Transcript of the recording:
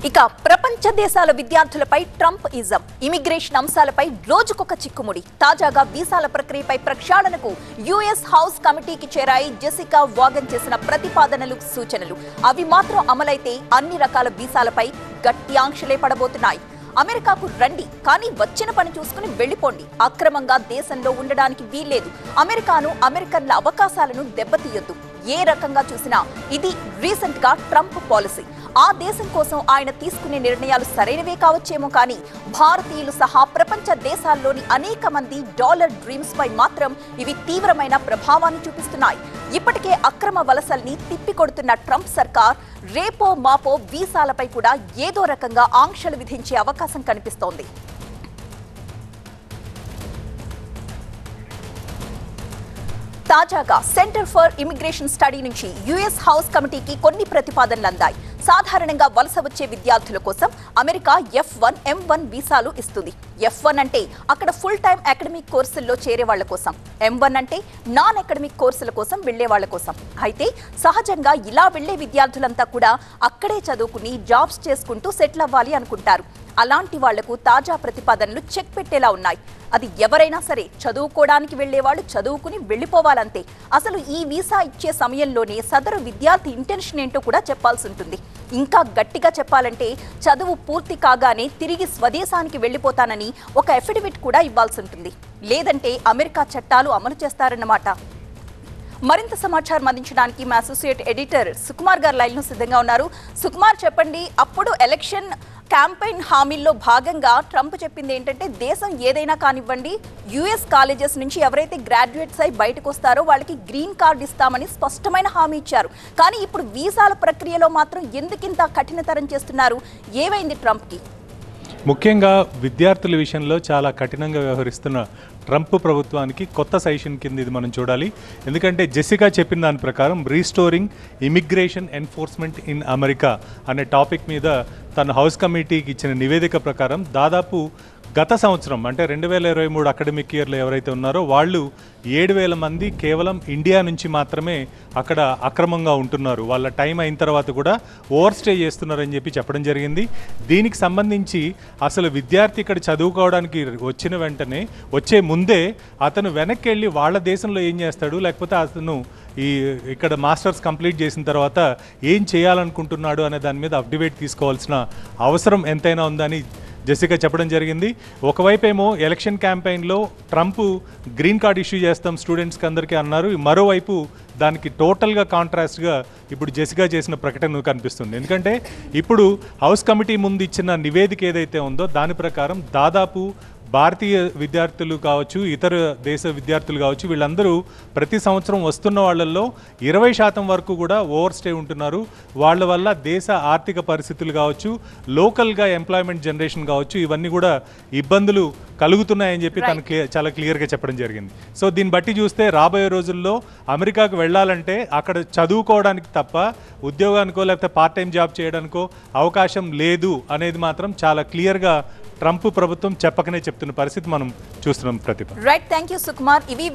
ఇక ప్రపంచ దేశాల విద్యార్థులపై ట్రంప్ ఇజం ఇమిగ్రేషన్ అంశాలపై రోజుకొక చిక్కుముడి తాజాగా వీసాల ప్రక్రియపై ప్రక్షాళనకు యుఎస్ హౌస్ కమిటీకి చేరాయి జెసికా వాగన్ చేసిన ప్రతిపాదనలు సూచనలు అవి మాత్రం అమలైతే అన్ని రకాల వీసాలపై గట్టి ఆంక్షలే పడబోతున్నాయి అమెరికాకు రండి కానీ వచ్చిన పని చూసుకుని వెళ్లిపోండి అక్రమంగా దేశంలో ఉండడానికి వీల్లేదు అమెరికాను అమెరికన్ల అవకాశాలను దెబ్బతీయొద్దు ఏ రకంగా చూసినా ఇది రీసెంట్ గా ట్రంప్ పాలసీ ఆ దేశం కోసం ఆయన తీసుకునే నిర్ణయాలు సరైనవే కావచ్చేమో కానీ భారతీయులు సహా ప్రపంచ దేశాల్లోని అనేక మంది డాలర్ డ్రీమ్స్ పై మాత్రం ఇవి తీవ్రమైన ప్రభావాన్ని చూపిస్తున్నాయి ఇప్పటికే అక్రమ వలసల్ని తిప్పికొడుతున్న ట్రంప్ సర్కార్ రేపో మాపో వీసాలపై కూడా ఏదో రకంగా ఆంక్షలు విధించే అవకాశం కనిపిస్తోంది తాజాగా సెంటర్ ఫర్ ఇమిగ్రేషన్ స్టడీ నుంచి యుఎస్ హౌస్ కమిటీకి కొన్ని ప్రతిపాదనలు అందాయి సాధారణంగా వలస వచ్చే విద్యార్థుల కోసం అమెరికా F1, M1 వీసాలు ఇస్తుంది F1 అంటే అక్కడ ఫుల్ టైం అకాడమిక్ కోర్సుల్లో చేరే వాళ్ల కోసం M1 అంటే నాన్ అకాడమిక్ కోర్సుల కోసం వెళ్లే వాళ్ల కోసం అయితే సహజంగా ఇలా వెళ్లే విద్యార్థులంతా కూడా అక్కడే చదువుకుని జాబ్స్ చేసుకుంటూ సెటిల్ అవ్వాలి అనుకుంటారు అలాంటి వాళ్లకు తాజా ప్రతిపాదనలు చెక్ పెట్టేలా ఉన్నాయి అది ఎవరైనా సరే చదువుకోవడానికి వెళ్లేవాళ్ళు చదువుకుని వెళ్లిపోవాలంతే అసలు ఈ వీసా ఇచ్చే సమయంలోనే సదరు విద్యార్థి ఇంటెన్షన్ ఏంటో కూడా చెప్పాల్సి ఉంటుంది ఇంకా గట్టిగా చెప్పాలంటే చదువు పూర్తి కాగానే తిరిగి స్వదేశానికి వెళ్లిపోతానని ఒక అఫిడవిట్ కూడా ఇవ్వాల్సి ఉంటుంది లేదంటే అమెరికా చట్టాలు అమలు చేస్తారన్నమాట మరింత సమాచారం అందించడానికి మా అసోసియేట్ ఎడిటర్ సుకుమార్ గారు లైన్లో సిద్ధంగా ఉన్నారు సుకుమార్ చెప్పండి అప్పుడు ఎలక్షన్ క్యాంపెయిన్ హామీల్లో భాగంగా ట్రంప్ చెప్పింది ఏంటంటే దేశం ఏదైనా కానివ్వండి యుఎస్ కాలేజెస్ నుంచి ఎవరైతే గ్రాడ్యుయేట్స్ అయి బయటకు వస్తారో వాళ్ళకి గ్రీన్ కార్డు ఇస్తామని స్పష్టమైన హామీ ఇచ్చారు కానీ ఇప్పుడు వీసాల ప్రక్రియలో మాత్రం ఎందుకింత కఠినతరం చేస్తున్నారు ఏమైంది ట్రంప్కి ముఖ్యంగా విద్యార్థుల విషయంలో చాలా కఠినంగా వ్యవహరిస్తున్న ట్రంప్ ప్రభుత్వానికి కొత్త సజెషన్ కింద ఇది మనం చూడాలి ఎందుకంటే జెసికా చెప్పిన దాని ప్రకారం restoring immigration enforcement in America అనే టాపిక్ మీద తన హౌస్ కమిటీకి ఇచ్చిన నివేదిక ప్రకారం దాదాపు గత సంవత్సరం అంటే 2023 అకాడమిక్ ఇయర్లో ఎవరైతే ఉన్నారో వాళ్ళు 7,000 మంది కేవలం ఇండియా నుంచి మాత్రమే అక్కడ అక్రమంగా ఉంటున్నారు వాళ్ళ టైం అయిన తర్వాత కూడా ఓవర్ స్టే చేస్తున్నారని చెప్పి చెప్పడం జరిగింది దీనికి సంబంధించి అసలు విద్యార్థి ఇక్కడ చదువుకోవడానికి వచ్చిన వెంటనే వచ్చే ముందే అతను వెనక్కి వెళ్ళి వాళ్ళ దేశంలో ఏం చేస్తాడు లేకపోతే అతను ఇక్కడ మాస్టర్స్ కంప్లీట్ చేసిన తర్వాత ఏం చేయాలనుకుంటున్నాడు అనే దాని మీద అప్డేట్ తీసుకోవాల్సిన అవసరం ఎంతైనా ఉందని జెసికా చెప్పడం జరిగింది ఒకవైపు ఏమో ఎలక్షన్ క్యాంపెయిన్లో ట్రంప్ గ్రీన్ కార్డ్ ఇష్యూ చేస్తాం స్టూడెంట్స్కి అందరికీ అన్నారు మరోవైపు దానికి టోటల్గా కాంట్రాస్ట్గా ఇప్పుడు జెసికా చేసిన ప్రకటన కనిపిస్తుంది ఎందుకంటే ఇప్పుడు హౌస్ కమిటీ ముందు ఇచ్చిన నివేదిక ఏదైతే ఉందో దాని ప్రకారం దాదాపు భారతీయ విద్యార్థులు కావచ్చు ఇతర దేశ విద్యార్థులు కావచ్చు వీళ్ళందరూ ప్రతి సంవత్సరం వస్తున్న వాళ్ళల్లో 20% వరకు కూడా ఓవర్ స్టే ఉంటున్నారు వాళ్ళ వల్ల దేశ ఆర్థిక పరిస్థితులు కావచ్చు లోకల్గా ఎంప్లాయ్మెంట్ జనరేషన్ కావచ్చు ఇవన్నీ కూడా ఇబ్బందులు కలుగుతున్నాయని చెప్పి తను చాలా క్లియర్గా చెప్పడం జరిగింది సో దీన్ని బట్టి చూస్తే రాబోయే రోజుల్లో అమెరికాకు వెళ్ళాలంటే అక్కడ చదువుకోవడానికి తప్ప ఉద్యోగానికో లేకపోతే పార్ట్ టైం జాబ్ చేయడానికో అవకాశం లేదు అనేది మాత్రం చాలా క్లియర్గా ట్రంప్ ప్రభుత్వం చెప్పకనే చెప్తున్న పరిస్థితి మనం చూస్తున్నాం ప్రతిభ రైట్ థ్యాంక్ యూ సుకుమార్ ఇవి